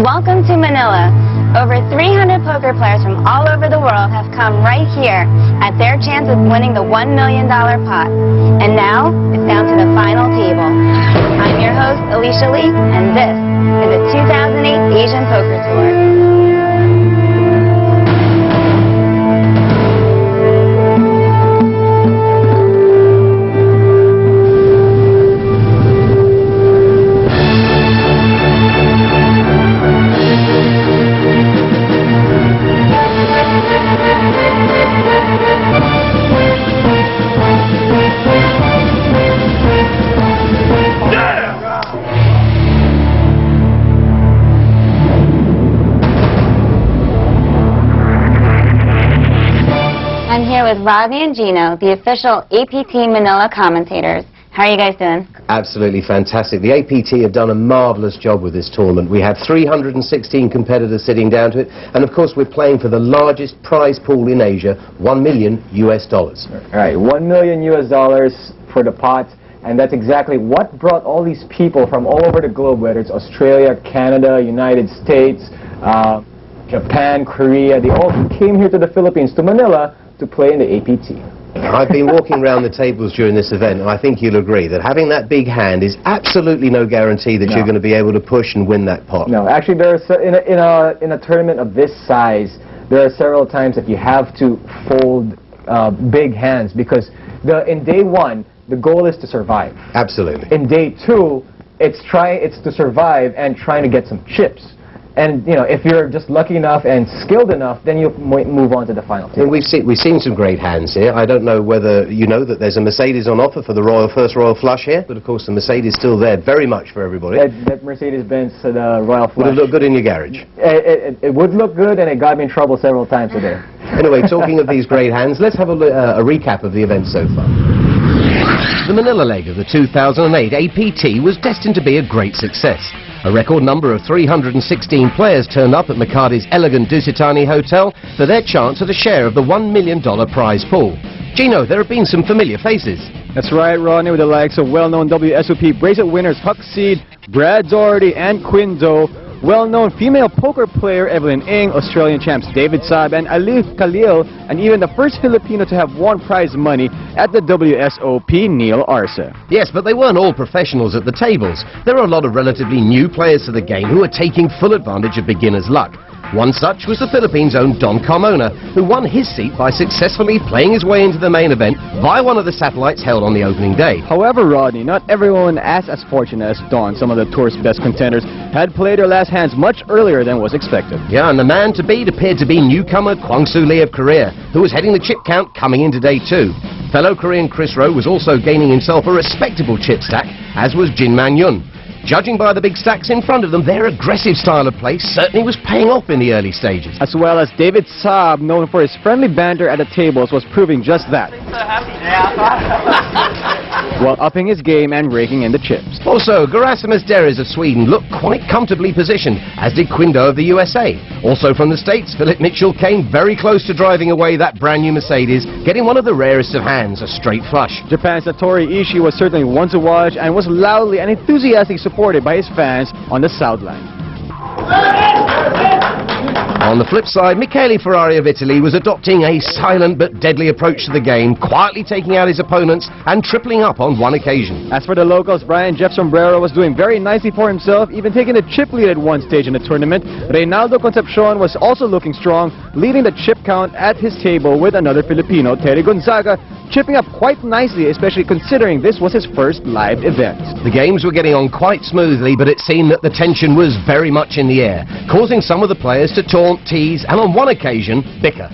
Welcome to Manila. Over 300 poker players from all over the world have come right here at their chance of winning the $1 million pot. And now, it's down to the final table. I'm your host, Alicia Lee, and this is the 2008 Asian Poker Tour. I'm here with Robbie and Gino, the official APT Manila commentators. How are you guys doing? Absolutely fantastic. The APT have done a marvellous job with this tournament. We have 316 competitors sitting down to it, and of course we're playing for the largest prize pool in Asia, $1 million US. All right, $1 million US for the pot, and that's exactly what brought all these people from all over the globe, whether it's Australia, Canada, United States, Japan, Korea. They all came here to the Philippines, to Manila, to play in the APT. I've been walking around the tables during this event, and I think you'll agree that having that big hand is absolutely no guarantee that you're going to be able to push and win that pot. No, actually, in a tournament of this size, there are several times that you have to fold big hands, because in day one, the goal is to survive. Absolutely. In day two, it's to survive and trying to get some chips. And, you know, if you're just lucky enough and skilled enough, then you might move on to the final table. And we've seen some great hands here. I don't know whether you know that there's a Mercedes on offer for the first Royal Flush here, but of course the Mercedes is still there very much for everybody. That Mercedes-Benz Royal Flush. Would have looked good in your garage. It would look good, and it got me in trouble several times a day. Anyway, talking of these great hands, let's have a recap of the event so far. The Manila leg of the 2008 APT was destined to be a great success. A record number of 316 players turned up at Makati's elegant Dusitani Hotel for their chance at a share of the $1 million prize pool. Gino, there have been some familiar faces. That's right, Ronnie, with the likes of well-known WSOP bracelet winners Huck Seed, Brad Doherty, and Quinn Doe. Well-known female poker player Evelyn Ng, Australian champs David Saab and Ali Khalil, and even the first Filipino to have won prize money at the WSOP, Neil Arce. Yes, but they weren't all professionals at the tables. There are a lot of relatively new players to the game who are taking full advantage of beginner's luck. One such was the Philippines' own Don Carmona, who won his seat by successfully playing his way into the main event via one of the satellites held on the opening day. However, Rodney, not everyone as fortunate as Don. Some of the tour's best contenders had played their last hands much earlier than was expected. Yeah, and the man to beat appeared to be newcomer Kwang-Soo Lee of Korea, who was heading the chip count coming into day two. Fellow Korean Chris Rowe was also gaining himself a respectable chip stack, as was Jin Man-yun. Judging by the big stacks in front of them, their aggressive style of play certainly was paying off in the early stages. As well as David Saab, known for his friendly banter at the tables, was proving just that. While upping his game and raking in the chips. Also, Gerasimus Deres of Sweden looked quite comfortably positioned, as did Quinn Doe of the USA. Also from the States, Philip Mitchell came very close to driving away that brand new Mercedes, getting one of the rarest of hands, a straight flush. Japan's Satoru Ishii was certainly one to watch and was loudly and enthusiastically supported by his fans on the South Line. On the flip side, Michele Ferrari of Italy was adopting a silent but deadly approach to the game, quietly taking out his opponents and tripling up on one occasion. As for the locals, Brian Jeff Sombrero was doing very nicely for himself, even taking the chip lead at one stage in the tournament. Reynaldo Concepcion was also looking strong, leading the chip count at his table with another Filipino, Terry Gonzaga, chipping up quite nicely, especially considering this was his first live event. The games were getting on quite smoothly, but it seemed that the tension was very much in the air, causing some of the players to taunt, tease, and on one occasion, bicker.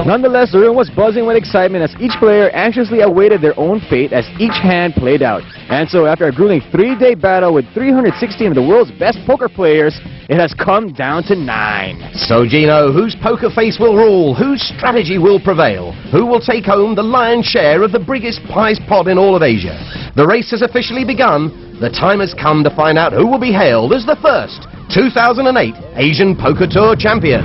Nonetheless, the room was buzzing with excitement as each player anxiously awaited their own fate as each hand played out. And so after a grueling 3-day battle with 316 of the world's best poker players, it has come down to 9. So, Gino, whose poker face will rule? Whose strategy will prevail? Who will take home the lion's share of the biggest prize pot in all of Asia? The race has officially begun. The time has come to find out who will be hailed as the first 2008 Asian Poker Tour champion.